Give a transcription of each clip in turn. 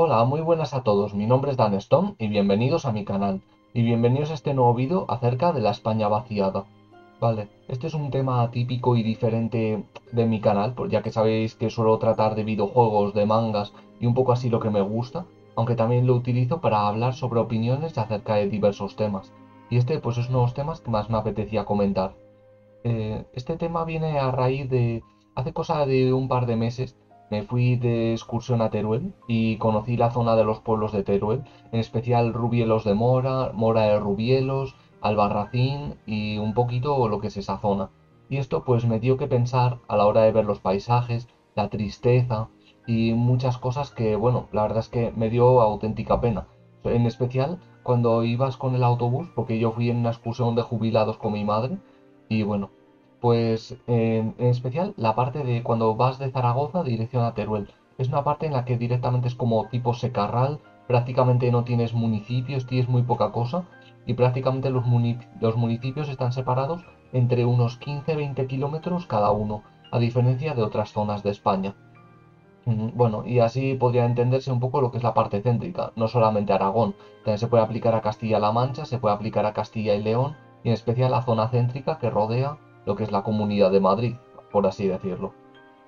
Hola, muy buenas a todos. Mi nombre es Dan Stone y bienvenidos a mi canal. Y bienvenidos a este nuevo vídeo acerca de la España vaciada. Vale, este es un tema típico y diferente de mi canal, ya que sabéis que suelo tratar de videojuegos, de mangas y un poco así lo que me gusta, aunque también lo utilizo para hablar sobre opiniones acerca de diversos temas. Y este pues es uno de los temas que más me apetecía comentar. Este tema viene a raíz de, hace cosa de un par de meses, me fui de excursión a Teruel y conocí la zona de los pueblos de Teruel, en especial Rubielos de Mora, Mora de Rubielos, Albarracín y un poquito lo que es esa zona. Y esto pues me dio que pensar a la hora de ver los paisajes, la tristeza y muchas cosas que, bueno, la verdad es que me dio auténtica pena. En especial cuando ibas con el autobús, porque yo fui en una excursión de jubilados con mi madre, y bueno, pues en especial la parte de cuando vas de Zaragoza dirección a Teruel. Es una parte en la que directamente es como tipo secarral, prácticamente no tienes municipios, tienes muy poca cosa y prácticamente los municipios están separados entre unos 15-20 kilómetros cada uno, a diferencia de otras zonas de España. Bueno, y así podría entenderse un poco lo que es la parte céntrica, no solamente Aragón, también se puede aplicar a Castilla-La Mancha, se puede aplicar a Castilla y León, y en especial la zona céntrica que rodea lo que es la Comunidad de Madrid, por así decirlo.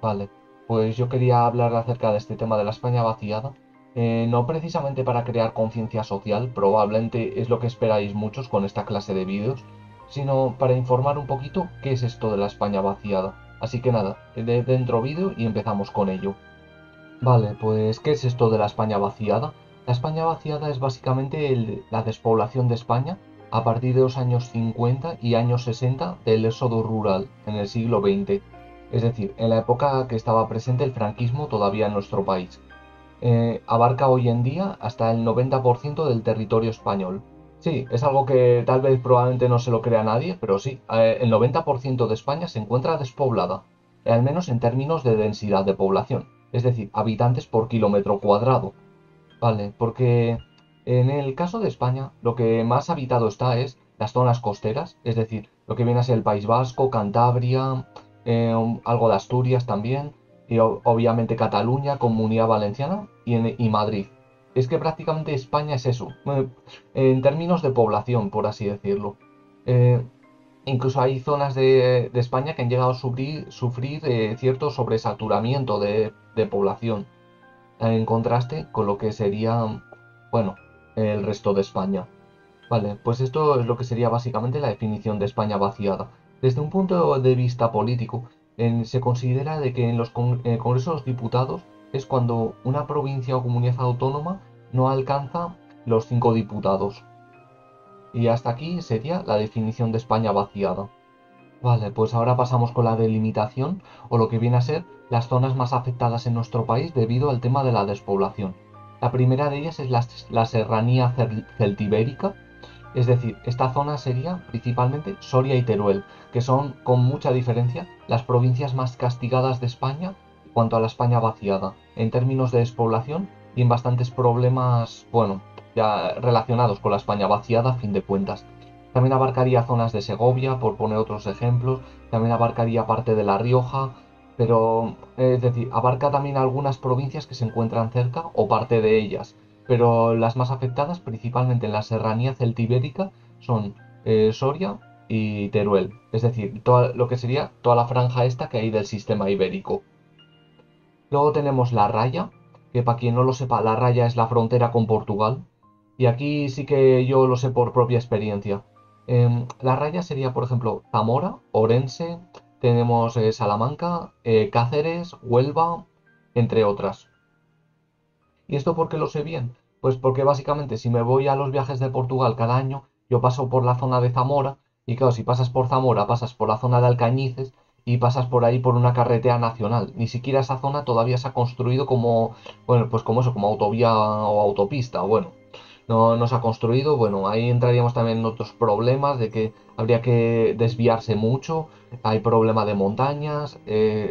Vale, pues yo quería hablar acerca de este tema de la España vaciada, no precisamente para crear conciencia social, probablemente es lo que esperáis muchos con esta clase de vídeos, sino para informar un poquito qué es esto de la España vaciada. Así que nada, de dentro vídeo y empezamos con ello. Vale, pues ¿qué es esto de la España vaciada? La España vaciada es básicamente la despoblación de España a partir de los años 50 y años 60 del éxodo rural en el siglo XX, es decir, en la época que estaba presente el franquismo todavía en nuestro país. Abarca hoy en día hasta el 90% del territorio español. Sí, es algo que tal vez probablemente no se lo crea nadie, pero sí, el 90% de España se encuentra despoblada, al menos en términos de densidad de población, es decir, habitantes por kilómetro cuadrado. Vale, porque en el caso de España, lo que más habitado está es las zonas costeras, es decir, lo que viene a ser el País Vasco, Cantabria, algo de Asturias también, y obviamente Cataluña, Comunidad Valenciana y Madrid. Es que prácticamente España es eso, en términos de población, por así decirlo. Eh, Incluso hay zonas de España que han llegado a sufrir cierto sobresaturamiento de población en contraste con lo que sería, bueno, el resto de España. Vale, pues esto es lo que sería básicamente la definición de España vaciada. Desde un punto de vista político, se considera de que en los Congresos de los Diputados es cuando una provincia o comunidad autónoma no alcanza los 5 diputados. Y hasta aquí sería la definición de España vaciada. Vale, pues ahora pasamos con la delimitación o lo que viene a ser las zonas más afectadas en nuestro país debido al tema de la despoblación. La primera de ellas es la serranía celtibérica, es decir, esta zona sería principalmente Soria y Teruel, que son con mucha diferencia las provincias más castigadas de España en cuanto a la España vaciada, en términos de despoblación y en bastantes problemas, bueno, ya relacionados con la España vaciada a fin de cuentas. También abarcaría zonas de Segovia, por poner otros ejemplos, también abarcaría parte de La Rioja, pero es decir, abarca también algunas provincias que se encuentran cerca o parte de ellas, pero las más afectadas, principalmente en la serranía celtibérica, son Soria y Teruel, es decir, lo que sería toda la franja esta que hay del sistema ibérico. Luego tenemos la Raya, que para quien no lo sepa, la Raya es la frontera con Portugal, y aquí sí que yo lo sé por propia experiencia. La Raya sería, por ejemplo, Zamora, Orense, tenemos Salamanca, Cáceres, Huelva, entre otras. ¿Y esto por qué lo sé bien? Pues porque básicamente si me voy a los viajes de Portugal cada año, yo paso por la zona de Zamora y claro, si pasas por Zamora, pasas por la zona de Alcañices y pasas por ahí por una carretera nacional. Ni siquiera esa zona todavía se ha construido como, bueno, pues como eso, como autovía o autopista. Bueno, no se ha construido. Bueno, ahí entraríamos también en otros problemas de que habría que desviarse mucho. Hay problema de montañas,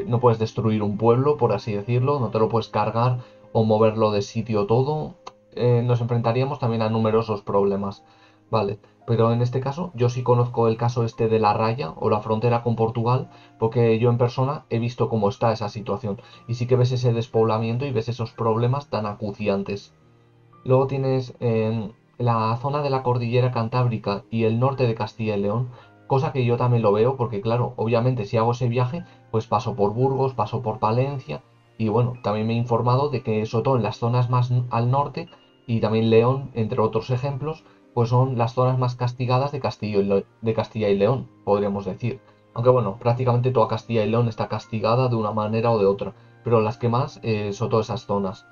no puedes destruir un pueblo, por así decirlo, no te lo puedes cargar o moverlo de sitio todo. Nos enfrentaríamos también a numerosos problemas. Vale, pero en este caso yo sí conozco el caso este de la raya o la frontera con Portugal, porque yo en persona he visto cómo está esa situación y sí que ves ese despoblamiento y ves esos problemas tan acuciantes. Luego tienes la zona de la cordillera Cantábrica y el norte de Castilla y León, cosa que yo también lo veo porque claro, obviamente si hago ese viaje, pues paso por Burgos, paso por Palencia y bueno, también me he informado de que sobre todo en las zonas más al norte y también León, entre otros ejemplos, pues son las zonas más castigadas de de Castilla y León, podríamos decir. Aunque bueno, prácticamente toda Castilla y León está castigada de una manera o de otra, pero las que más son todas esas zonas.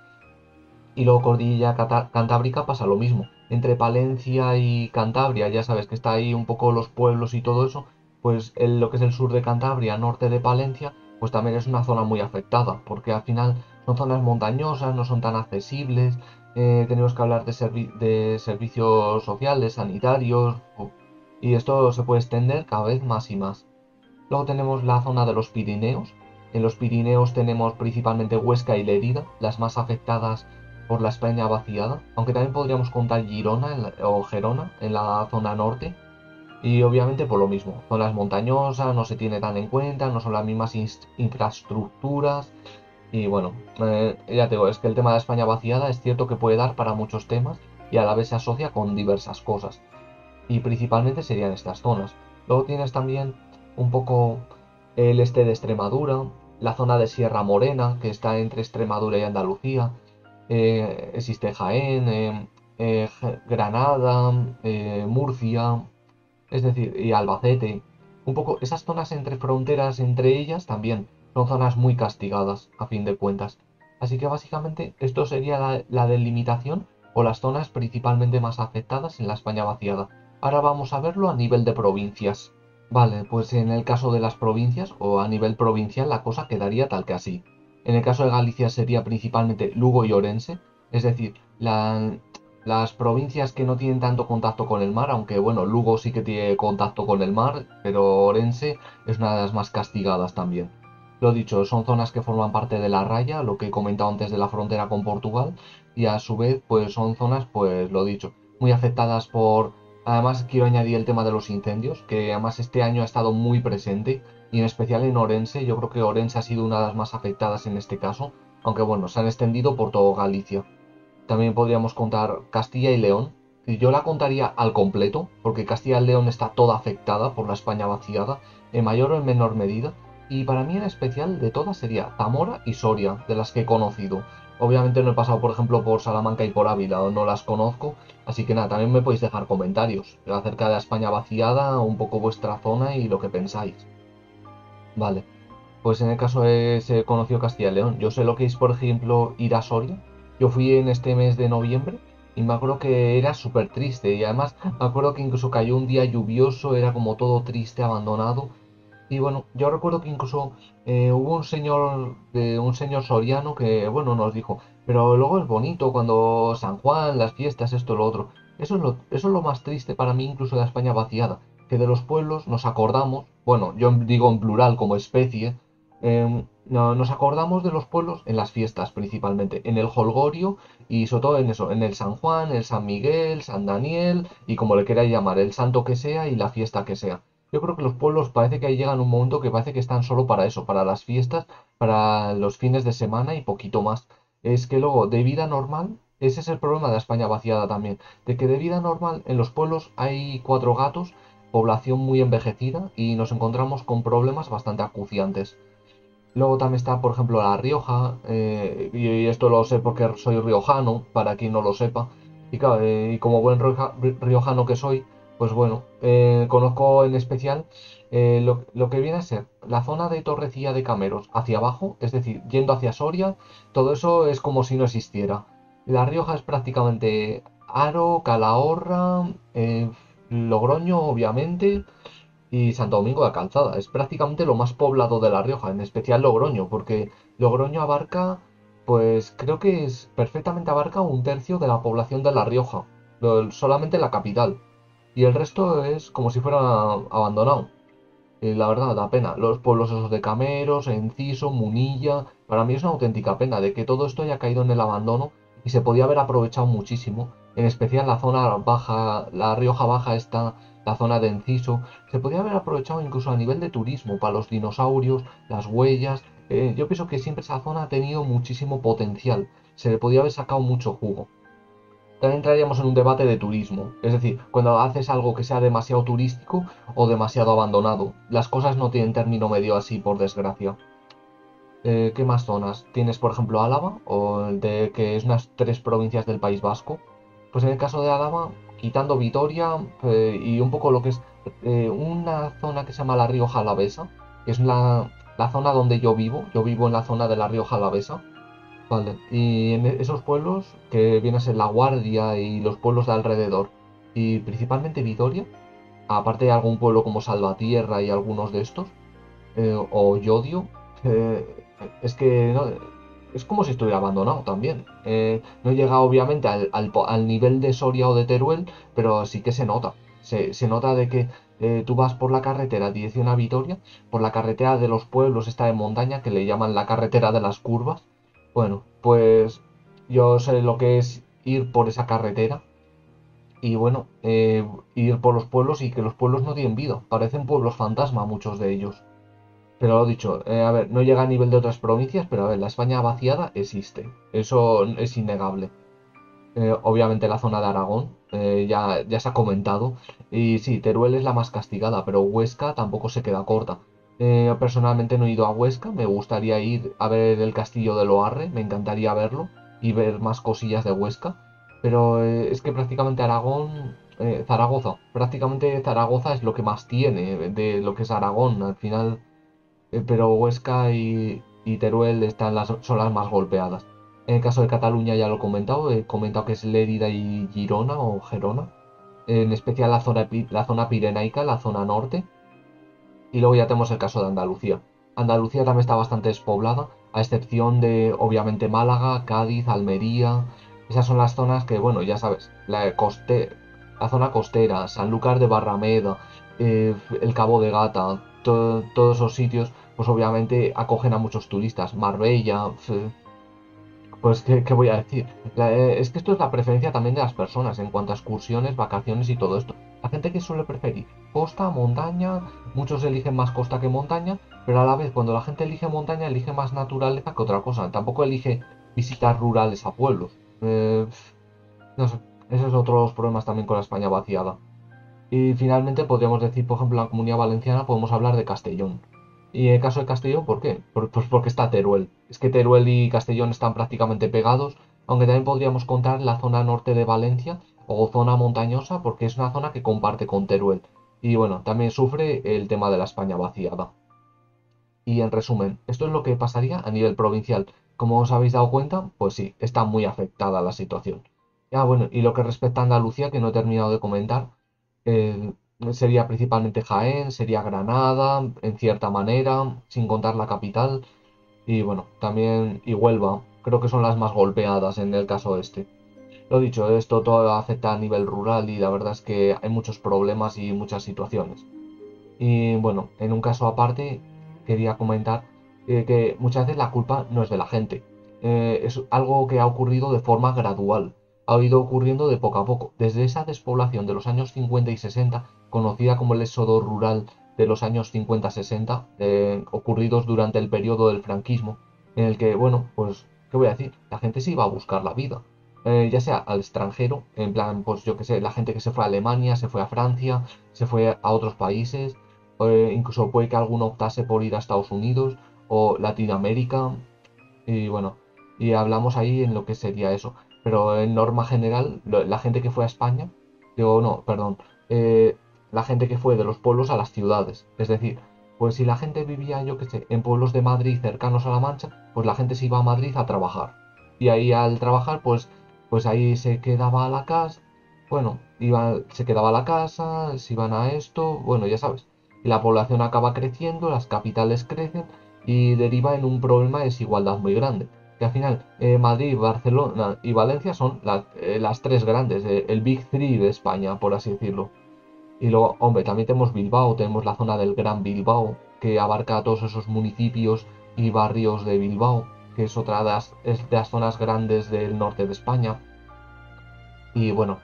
Y luego Cordillera Cantábrica pasa lo mismo. Entre Palencia y Cantabria, ya sabes que está ahí un poco los pueblos y todo eso, pues lo que es el sur de Cantabria, norte de Palencia, pues también es una zona muy afectada, porque al final son zonas montañosas, no son tan accesibles, tenemos que hablar de servicios sociales, sanitarios, y esto se puede extender cada vez más y más. Luego tenemos la zona de los Pirineos. En los Pirineos tenemos principalmente Huesca y Lérida, las más afectadas por la España vaciada, aunque también podríamos contar Girona o Gerona en la zona norte. Y obviamente por lo mismo, zonas montañosas, no se tiene tan en cuenta, no son las mismas infraestructuras. Y bueno, ya te digo, es que el tema de España vaciada es cierto que puede dar para muchos temas y a la vez se asocia con diversas cosas y principalmente serían estas zonas. Luego tienes también un poco el este de Extremadura, la zona de Sierra Morena, que está entre Extremadura y Andalucía. Existe Jaén, Granada, Murcia, es decir, y Albacete. Un poco esas zonas entre fronteras entre ellas también son zonas muy castigadas, a fin de cuentas. Así que básicamente esto sería la delimitación o las zonas principalmente más afectadas en la España vaciada. Ahora vamos a verlo a nivel de provincias. Vale, pues en el caso de las provincias o a nivel provincial la cosa quedaría tal que así. En el caso de Galicia sería principalmente Lugo y Orense, es decir, las provincias que no tienen tanto contacto con el mar, aunque bueno, Lugo sí que tiene contacto con el mar, pero Orense es una de las más castigadas también. Lo dicho, son zonas que forman parte de la raya, lo que he comentado antes de la frontera con Portugal, y a su vez, pues son zonas, pues lo dicho, muy afectadas por. Además, quiero añadir el tema de los incendios, que además este año ha estado muy presente, y en especial en Orense. Yo creo que Orense ha sido una de las más afectadas en este caso, aunque bueno, se han extendido por todo Galicia. También podríamos contar Castilla y León. Y yo la contaría al completo, porque Castilla y León está toda afectada por la España vaciada, en mayor o en menor medida. Y para mí en especial de todas sería Zamora y Soria, de las que he conocido. Obviamente no he pasado, por ejemplo, por Salamanca y por Ávila, o no las conozco. Así que nada, también me podéis dejar comentarios acerca de la España vaciada, un poco vuestra zona y lo que pensáis. Vale, pues en el caso de se conoció Castilla y León. Yo sé lo que es, por ejemplo, ir a Soria. Yo fui en este mes de noviembre y me acuerdo que era súper triste. Y además me acuerdo que incluso cayó un día lluvioso, era como todo triste, abandonado. Y bueno, yo recuerdo que incluso hubo un señor soriano que, bueno, nos dijo, pero luego es bonito cuando San Juan, las fiestas, esto, lo otro. Eso es lo más triste para mí, incluso de la España vaciada, que de los pueblos nos acordamos, bueno, yo digo en plural como especie, nos acordamos de los pueblos en las fiestas principalmente, en el Holgorio y sobre todo en eso, en el San Juan, el San Miguel, San Daniel y como le queráis llamar, el santo que sea y la fiesta que sea. Yo creo que los pueblos parece que ahí llegan un momento que parece que están solo para eso, para las fiestas, para los fines de semana y poquito más. Es que luego, de vida normal, ese es el problema de la España vaciada también, de que de vida normal en los pueblos hay cuatro gatos, población muy envejecida y nos encontramos con problemas bastante acuciantes. Luego también está, por ejemplo, La Rioja, y esto lo sé porque soy riojano, para quien no lo sepa. Y claro, y como buen riojano que soy, pues bueno, conozco en especial lo que viene a ser la zona de Torrecilla de Cameros hacia abajo, es decir, yendo hacia Soria, todo eso es como si no existiera. La Rioja es prácticamente Haro, Calahorra, Logroño, obviamente y Santo Domingo de Calzada. Es prácticamente lo más poblado de La Rioja, en especial Logroño, porque Logroño abarca, pues creo que es perfectamente abarca un tercio de la población de La Rioja, solamente la capital. Y el resto es como si fuera abandonado. Y la verdad, da pena. Los pueblos esos de Cameros, Enciso, Munilla. Para mí es una auténtica pena de que todo esto haya caído en el abandono y se podía haber aprovechado muchísimo en especial la zona baja, la Rioja Baja está, la zona de Enciso, se podría haber aprovechado incluso a nivel de turismo para los dinosaurios, las huellas. Yo pienso que siempre esa zona ha tenido muchísimo potencial, se le podía haber sacado mucho jugo. También entraríamos en un debate de turismo, es decir, cuando haces algo que sea demasiado turístico o demasiado abandonado. Las cosas no tienen término medio así, por desgracia. ¿Qué más zonas? Tienes, por ejemplo, Álava, que es unas tres provincias del País Vasco. Pues en el caso de Álava, quitando Vitoria y un poco lo que es una zona que se llama la Rioja Alavesa, que es la zona donde yo vivo en la zona de la Rioja Alavesa, ¿vale? Y en esos pueblos, que viene a ser La Guardia y los pueblos de alrededor, y principalmente Vitoria, aparte de algún pueblo como Salvatierra y algunos de estos, o Llodio, es que es como si estuviera abandonado también. No llega obviamente al nivel de Soria o de Teruel, pero sí que se nota. Se nota de que tú vas por la carretera dirección a Vitoria, por la carretera de los pueblos, esta de montaña, que le llaman la carretera de las curvas. Bueno, pues yo sé lo que es ir por esa carretera y bueno, ir por los pueblos y que los pueblos no tienen vida. Parecen pueblos fantasma muchos de ellos. Pero lo dicho, a ver, no llega a nivel de otras provincias, pero a ver, la España vaciada existe. Eso es innegable. Obviamente la zona de Aragón, ya se ha comentado. Y sí, Teruel es la más castigada, pero Huesca tampoco se queda corta. Personalmente no he ido a Huesca, me gustaría ir a ver el castillo de Loarre, me encantaría verlo y ver más cosillas de Huesca. Pero es que prácticamente Aragón, Zaragoza, prácticamente Zaragoza es lo que más tiene de lo que es Aragón. Al final pero Huesca y Teruel son las más golpeadas. En el caso de Cataluña ya lo he comentado que es Lérida y Girona o Gerona, en especial la zona pirenaica, la zona norte, y luego ya tenemos el caso de Andalucía. Andalucía también está bastante despoblada, a excepción de obviamente Málaga, Cádiz, Almería. Esas son las zonas que, bueno, ya sabes, la zona costera, Sanlúcar de Barrameda, el Cabo de Gata, todos esos sitios, pues obviamente acogen a muchos turistas. Marbella, pues, ¿qué voy a decir? Es que esto es la preferencia también de las personas en cuanto a excursiones, vacaciones y todo esto. La gente que suele preferir costa, montaña, muchos eligen más costa que montaña, pero a la vez cuando la gente elige montaña elige más naturaleza que otra cosa. Tampoco elige visitar rurales a pueblos. No sé, esos son otros problemas también con la España vaciada. Y finalmente podríamos decir, por ejemplo, en la Comunidad Valenciana podemos hablar de Castellón. Y en el caso de Castellón, ¿por qué? Pues porque está Teruel. Es que Teruel y Castellón están prácticamente pegados, aunque también podríamos contar la zona norte de Valencia o zona montañosa, porque es una zona que comparte con Teruel. Y bueno, también sufre el tema de la España vaciada. Y en resumen, esto es lo que pasaría a nivel provincial. Como os habéis dado cuenta, pues sí, está muy afectada la situación. Ya bueno, y lo que respecta a Andalucía, que no he terminado de comentar, eh, sería principalmente Jaén, sería Granada, en cierta manera, sin contar la capital, y bueno, también y Huelva, creo que son las más golpeadas en el caso este. Lo dicho, esto todo afecta a nivel rural y la verdad es que hay muchos problemas y muchas situaciones. Y bueno, en un caso aparte, quería comentar que muchas veces la culpa no es de la gente. Es algo que ha ocurrido de forma gradual. Ha ido ocurriendo de poco a poco. Desde esa despoblación de los años 50 y 60, conocida como el éxodo rural de los años 50-60, ocurridos durante el periodo del franquismo, en el que, bueno, pues, ¿qué voy a decir? La gente se iba a buscar la vida. Ya sea al extranjero, en plan, pues yo qué sé, la gente que se fue a Alemania, se fue a Francia, se fue a otros países, incluso puede que alguno optase por ir a Estados Unidos o Latinoamérica, y bueno, y hablamos ahí en lo que sería eso. Pero en norma general, la gente que fue a España, digo, no, perdón, eh, la gente que fue de los pueblos a las ciudades. Es decir, pues si la gente vivía, yo qué sé, en pueblos de Madrid cercanos a La Mancha, pues la gente se iba a Madrid a trabajar. Y ahí al trabajar, pues ahí se quedaba a la casa, bueno, se quedaba a la casa, se iban a esto, bueno, ya sabes. Y la población acaba creciendo, las capitales crecen y deriva en un problema de desigualdad muy grande. Que al final Madrid, Barcelona y Valencia son las tres grandes, el Big Three de España, por así decirlo. Y luego, hombre, también tenemos Bilbao, tenemos la zona del Gran Bilbao, que abarca todos esos municipios y barrios de Bilbao, que es otra de las zonas grandes del norte de España. Y bueno,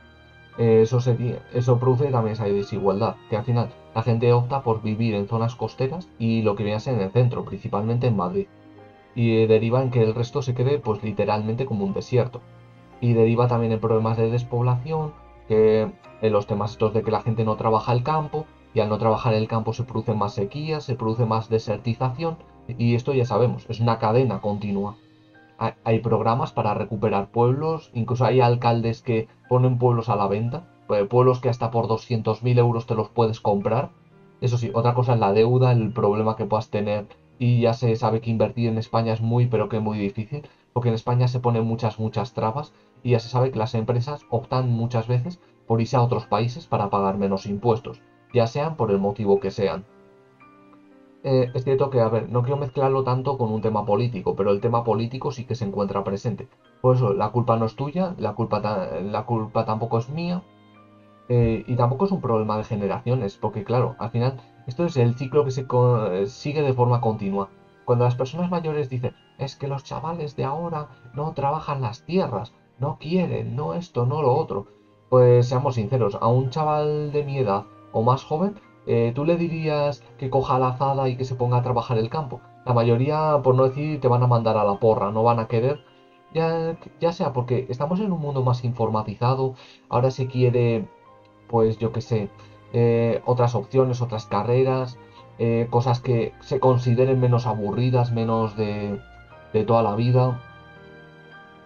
eso produce también esa desigualdad, que al final la gente opta por vivir en zonas costeras y lo que viene a ser en el centro, principalmente en Madrid. Y deriva en que el resto se quede pues literalmente como un desierto. Y deriva también en problemas de despoblación, que en los temas estos de que la gente no trabaja el campo, y al no trabajar el campo se producen más sequías, se produce más desertización, y esto ya sabemos, es una cadena continua. Hay programas para recuperar pueblos, incluso hay alcaldes que ponen pueblos a la venta, pueblos que hasta por 200.000 euros te los puedes comprar. Eso sí, otra cosa es la deuda, el problema que puedas tener, y ya se sabe que invertir en España es muy, pero que muy difícil, porque en España se ponen muchas trabas, y ya se sabe que las empresas optan muchas veces por irse a otros países para pagar menos impuestos, ya sean por el motivo que sean. Es cierto que, a ver, no quiero mezclarlo tanto con un tema político, pero el tema político sí que se encuentra presente. Por eso, la culpa no es tuya, la culpa tampoco es mía, y tampoco es un problema de generaciones, porque claro, al final esto es el ciclo que sigue de forma continua. Cuando las personas mayores dicen, es que los chavales de ahora no trabajan las tierras, no quieren, no esto, no lo otro, pues seamos sinceros, a un chaval de mi edad o más joven, tú le dirías que coja la azada y que se ponga a trabajar el campo. La mayoría, por no decir, te van a mandar a la porra, no van a querer, ya sea porque estamos en un mundo más informatizado, ahora se quiere pues yo qué sé, otras opciones, otras carreras, cosas que se consideren menos aburridas, menos de toda la vida.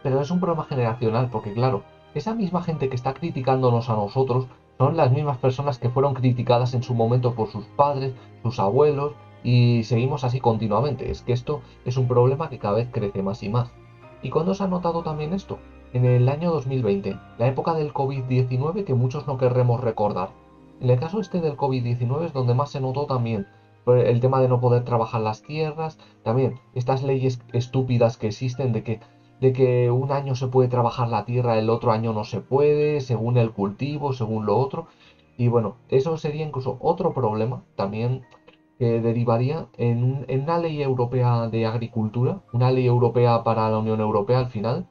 Pero es un problema generacional, porque claro, esa misma gente que está criticándonos a nosotros son las mismas personas que fueron criticadas en su momento por sus padres, sus abuelos, y seguimos así continuamente. Es que esto es un problema que cada vez crece más y más. ¿Y cuándo se ha notado también esto? En el año 2020, la época del COVID-19 que muchos no querremos recordar. En el caso este del COVID-19 es donde más se notó también el tema de no poder trabajar las tierras, también estas leyes estúpidas que existen de que un año se puede trabajar la tierra, el otro año no se puede, según el cultivo, según lo otro. Y bueno, eso sería incluso otro problema también que derivaría en una ley europea de agricultura, una ley europea para la Unión Europea al final,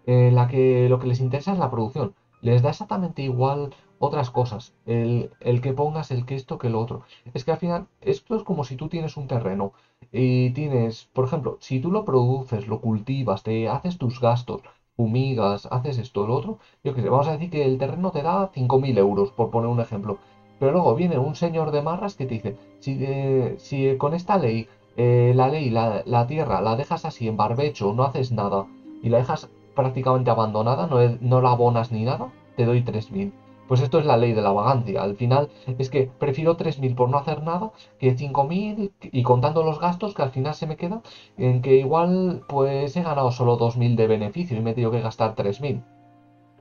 en la que lo que les interesa es la producción. Les da exactamente igual otras cosas, el que pongas el que esto que lo otro. Es que al final esto es como si tú tienes un terreno y tienes, por ejemplo, si tú lo produces, lo cultivas, te haces tus gastos, fumigas, haces esto, lo otro, yo qué sé, vamos a decir que el terreno te da 5.000 euros, por poner un ejemplo. Pero luego viene un señor de marras que te dice, si con esta ley, la tierra la dejas así en barbecho, no haces nada, y la dejas prácticamente abandonada, no la abonas ni nada, te doy 3.000. Pues esto es la ley de la vagancia. Al final es que prefiero 3.000 por no hacer nada que 5.000 y contando los gastos que al final se me queda en que igual pues he ganado solo 2.000 de beneficio y me he tenido que gastar 3.000.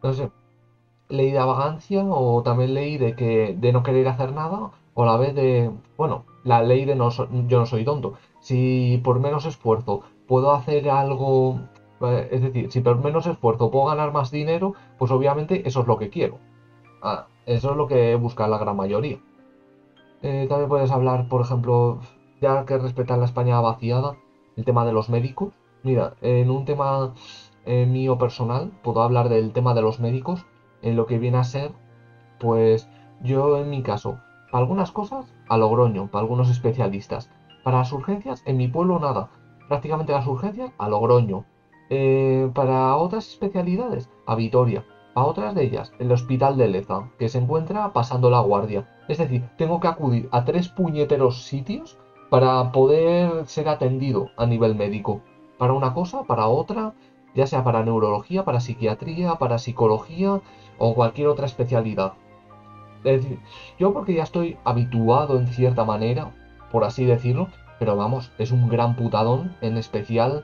No sé, ley de vagancia o también ley de no querer hacer nada o la vez de, bueno, la ley de yo no soy tonto. Si por menos esfuerzo puedo hacer algo, es decir, si por menos esfuerzo puedo ganar más dinero, pues obviamente eso es lo que quiero. Eso es lo que busca la gran mayoría. También puedes hablar, por ejemplo, ya que respetan la España vaciada, el tema de los médicos. Mira, en un tema mío personal, puedo hablar del tema de los médicos, en lo que viene a ser, pues yo en mi caso, para algunas cosas, a Logroño, para algunos especialistas. Para las urgencias, en mi pueblo nada. Prácticamente las urgencias, a Logroño. Para otras especialidades, a Vitoria. A otras de ellas, el Hospital de Leza, que se encuentra pasando la guardia. Es decir, tengo que acudir a 3 puñeteros sitios para poder ser atendido a nivel médico. Para una cosa, para otra, ya sea para neurología, para psiquiatría, para psicología o cualquier otra especialidad. Es decir, yo porque ya estoy habituado en cierta manera, por así decirlo, pero vamos, es un gran putadón, en especial,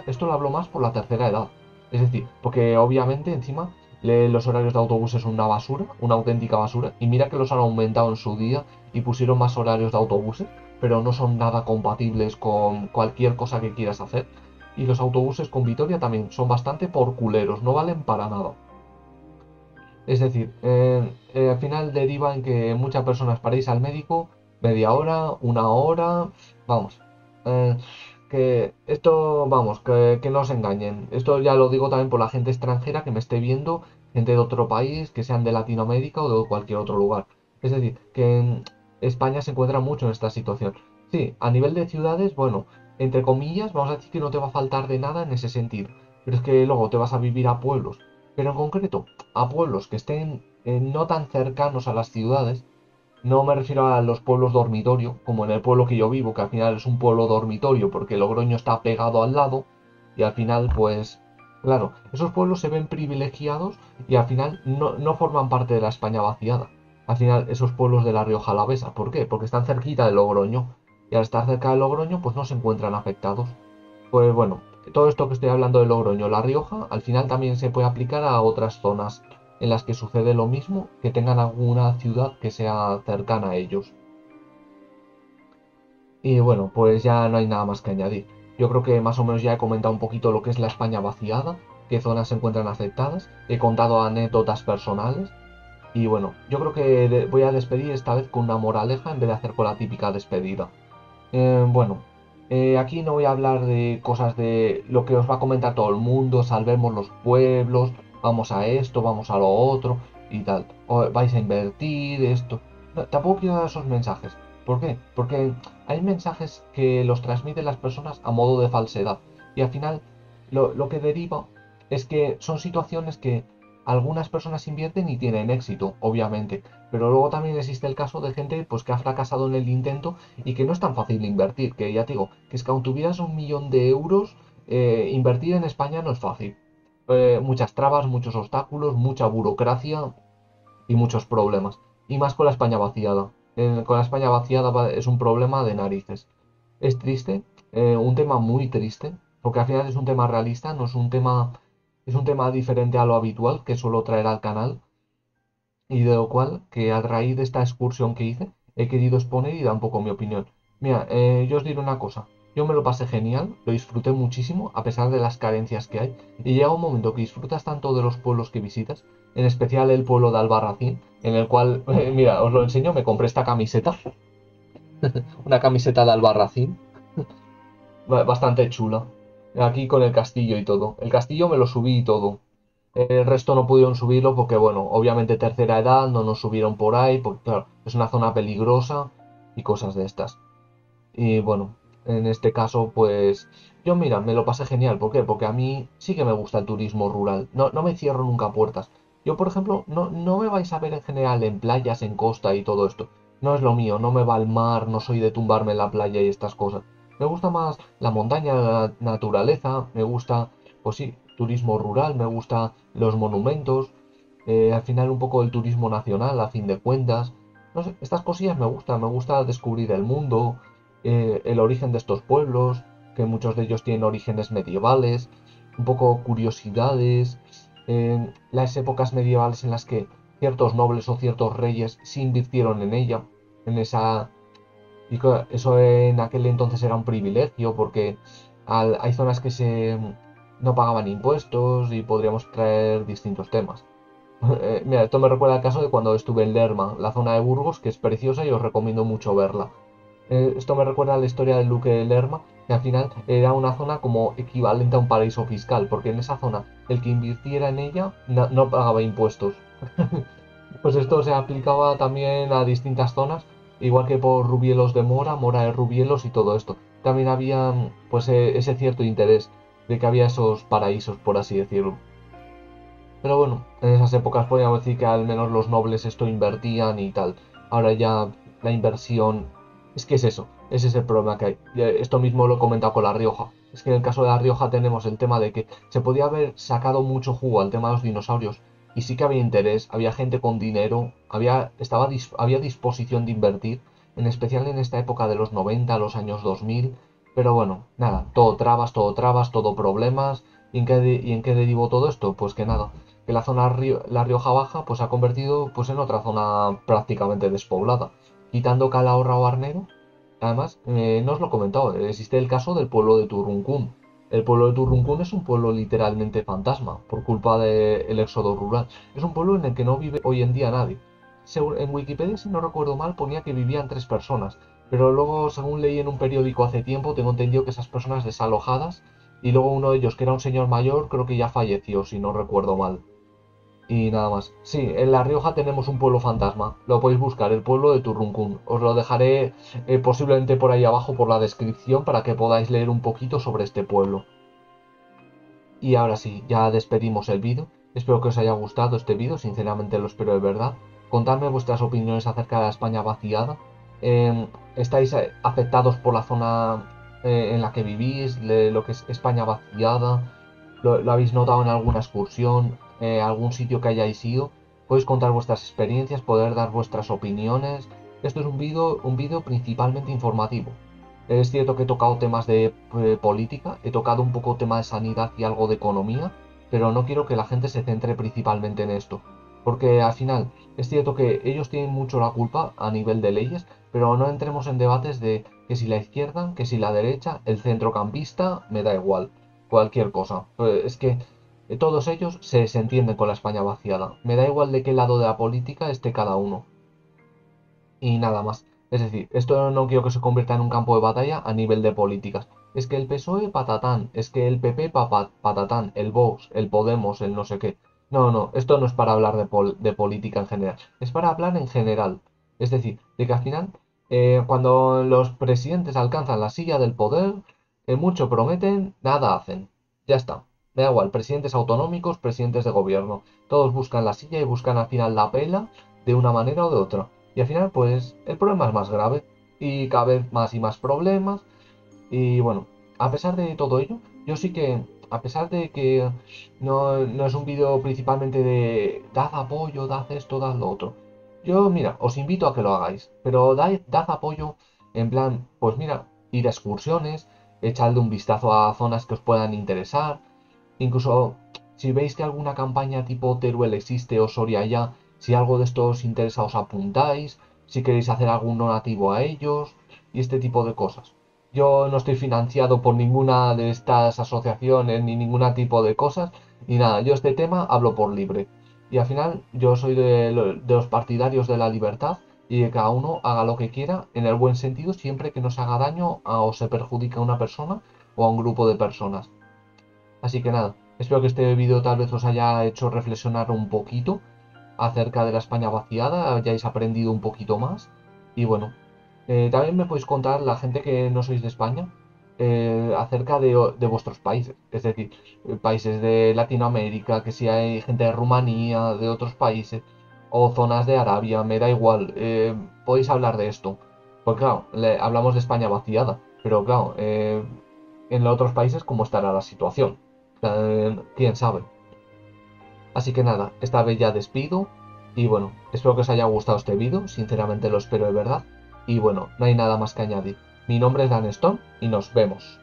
esto lo hablo más por la tercera edad. Es decir, porque obviamente encima los horarios de autobuses son una basura, una auténtica basura, y mira que los han aumentado en su día y pusieron más horarios de autobuses, pero no son nada compatibles con cualquier cosa que quieras hacer. Y los autobuses con Vitoria también son bastante porculeros, no valen para nada. Es decir, al final deriva en que muchas personas paréis al médico media hora, una hora, vamos, eh, que esto, vamos, que no os engañen. Esto ya lo digo también por la gente extranjera que me esté viendo, gente de otro país, que sean de Latinoamérica o de cualquier otro lugar. Es decir, que en España se encuentra mucho en esta situación. Sí, a nivel de ciudades, bueno, entre comillas, vamos a decir que no te va a faltar de nada en ese sentido. Pero es que luego te vas a vivir a pueblos. Pero en concreto, a pueblos que estén no tan cercanos a las ciudades. No me refiero a los pueblos dormitorio, como en el pueblo que yo vivo, que al final es un pueblo dormitorio porque Logroño está pegado al lado y al final, pues, claro, esos pueblos se ven privilegiados y al final no forman parte de la España vaciada. Al final, esos pueblos de la Rioja Alavesa, ¿por qué? Porque están cerquita de Logroño y al estar cerca de Logroño, pues no se encuentran afectados. Pues bueno, todo esto que estoy hablando de Logroño, La Rioja, al final también se puede aplicar a otras zonas en las que sucede lo mismo, que tengan alguna ciudad que sea cercana a ellos. Y bueno, pues ya no hay nada más que añadir. Yo creo que más o menos ya he comentado un poquito lo que es la España vaciada, qué zonas se encuentran afectadas, he contado anécdotas personales y bueno, yo creo que voy a despedir esta vez con una moraleja en vez de hacer con la típica despedida. Bueno, aquí no voy a hablar de cosas de lo que os va a comentar todo el mundo, salvemos los pueblos, vamos a esto, vamos a lo otro y tal. O vais a invertir esto. No, tampoco quiero dar esos mensajes. ¿Por qué? Porque hay mensajes que los transmiten las personas a modo de falsedad. Y al final lo que deriva es que son situaciones que algunas personas invierten y tienen éxito, obviamente. Pero luego también existe el caso de gente pues, que ha fracasado en el intento y que no es tan fácil invertir, que ya te digo, que es que aun tuvieras 1 millón de euros, invertir en España no es fácil. Muchas trabas, muchos obstáculos, mucha burocracia y muchos problemas. Y más con la España vaciada. Con la España vaciada es un problema de narices. Es triste, un tema muy triste, porque al final es un tema realista, no es un tema diferente a lo habitual que suelo traer al canal y de lo cual, que a raíz de esta excursión que hice, he querido exponer y dar un poco mi opinión. Mira, yo os diré una cosa, yo me lo pasé genial, lo disfruté muchísimo, a pesar de las carencias que hay, y llega un momento que disfrutas tanto de los pueblos que visitas, en especial el pueblo de Albarracín, en el cual, mira, os lo enseño, me compré esta camiseta, una camiseta de Albarracín, bastante chula, aquí con el castillo y todo. El castillo me lo subí y todo. El resto no pudieron subirlo porque, bueno, obviamente tercera edad, no nos subieron por ahí, porque claro, es una zona peligrosa y cosas de estas. Y bueno, en este caso, pues yo mira, me lo pasé genial. ¿Por qué? Porque a mí sí que me gusta el turismo rural. No me cierro nunca puertas. Yo, por ejemplo, no me vais a ver en general en playas, en costa y todo esto. No es lo mío, no me va al mar, no soy de tumbarme en la playa y estas cosas. Me gusta más la montaña, la naturaleza, me gusta, pues sí, turismo rural, me gusta los monumentos, al final un poco el turismo nacional, a fin de cuentas. No sé, estas cosillas me gusta descubrir el mundo, el origen de estos pueblos, que muchos de ellos tienen orígenes medievales, un poco curiosidades, las épocas medievales en las que ciertos nobles o ciertos reyes se invirtieron en ella, en esa... Y eso en aquel entonces era un privilegio porque hay zonas que no pagaban impuestos y podríamos traer distintos temas. Mira, esto me recuerda al caso de cuando estuve en Lerma, la zona de Burgos, que es preciosa y os recomiendo mucho verla. Esto me recuerda a la historia del duque de Lerma, que al final era una zona como equivalente a un paraíso fiscal, porque en esa zona el que invirtiera en ella no pagaba impuestos. Pues esto se aplicaba también a distintas zonas, igual que por Rubielos de Mora, Mora de Rubielos y todo esto. También había pues ese cierto interés de que había esos paraísos, por así decirlo. Pero bueno, en esas épocas podríamos decir que al menos los nobles esto invertían y tal. Ahora ya la inversión... Es que es eso, ese es el problema que hay. Esto mismo lo he comentado con La Rioja. Es que en el caso de La Rioja tenemos el tema de que se podía haber sacado mucho jugo al tema de los dinosaurios y sí que había interés, había gente con dinero, había disposición de invertir, en especial en esta época de los 90, los años 2000. Pero bueno, nada, todo trabas, todo problemas. ¿Y en qué derivó todo esto? Pues que nada, que la Rioja Baja pues se ha convertido pues en otra zona prácticamente despoblada, quitando Calahorra o Arnero. Además, no os lo he comentado, existe el caso del pueblo de Turruncún. El pueblo de Turruncún es un pueblo literalmente fantasma por culpa del éxodo rural. Es un pueblo en el que no vive hoy en día nadie. En Wikipedia, si no recuerdo mal, ponía que vivían 3 personas, pero luego, según leí en un periódico hace tiempo, tengo entendido que esas personas desalojadas y luego uno de ellos, que era un señor mayor, creo que ya falleció, si no recuerdo mal. Y nada más. Sí, en La Rioja tenemos un pueblo fantasma. Lo podéis buscar, el pueblo de Turruncún. Os lo dejaré posiblemente por ahí abajo por la descripción para que podáis leer un poquito sobre este pueblo. Y ahora sí, ya despedimos el vídeo. Espero que os haya gustado este vídeo, sinceramente lo espero de verdad. Contadme vuestras opiniones acerca de la España vaciada. ¿Estáis afectados por la zona en la que vivís, lo que es España vaciada? ¿Lo habéis notado en alguna excursión, algún sitio que hayáis ido? Podéis contar vuestras experiencias, poder dar vuestras opiniones. Esto es un vídeo principalmente informativo. Es cierto que he tocado temas de política, he tocado un poco tema de sanidad y algo de economía, pero no quiero que la gente se centre principalmente en esto. Porque al final es cierto que ellos tienen mucho la culpa a nivel de leyes, pero no entremos en debates de que si la izquierda, que si la derecha, el centrocampista, me da igual, cualquier cosa. Es que todos ellos se entienden con la España vaciada. Me da igual de qué lado de la política esté cada uno y nada más. Es decir, esto no quiero que se convierta en un campo de batalla a nivel de políticas. Es que el PSOE patatán, es que el PP patatán, el Vox, el Podemos, el no sé qué. No, no, esto no es para hablar de política en general, es para hablar en general. Es decir, de que al final, cuando los presidentes alcanzan la silla del poder, mucho prometen, nada hacen. Ya está. Me da igual, presidentes autonómicos, presidentes de gobierno. Todos buscan la silla y buscan al final la pela de una manera o de otra. Y al final, pues, el problema es más grave y cada vez más y más problemas. Y bueno, a pesar de todo ello, yo sí que, a pesar de que no es un vídeo principalmente de dad apoyo, dad esto, dad lo otro. Yo, mira, os invito a que lo hagáis, pero dad apoyo en plan, pues mira, ir a excursiones, echadle un vistazo a zonas que os puedan interesar. Incluso si veis que alguna campaña tipo Teruel existe o Soria ya, si algo de esto os interesa os apuntáis, si queréis hacer algún donativo a ellos y este tipo de cosas. Yo no estoy financiado por ninguna de estas asociaciones ni ningún tipo de cosas, ni nada. Yo este tema hablo por libre. Y al final yo soy de los partidarios de la libertad y de que cada uno haga lo que quiera en el buen sentido siempre que no se haga daño o se perjudique a una persona o a un grupo de personas. Así que nada, espero que este vídeo tal vez os haya hecho reflexionar un poquito acerca de la España vaciada, hayáis aprendido un poquito más. Y bueno, también me podéis contar, la gente que no sois de España, acerca de vuestros países. Es decir, países de Latinoamérica, que si hay gente de Rumanía, de otros países, o zonas de Arabia, me da igual. Podéis hablar de esto. Porque claro, hablamos de España vaciada, pero claro, en los otros países, ¿cómo estará la situación? Quién sabe. Así que nada, esta vez ya despido. Y bueno, espero que os haya gustado este vídeo. Sinceramente lo espero de verdad. Y bueno, no hay nada más que añadir. Mi nombre es Dan Stone y nos vemos.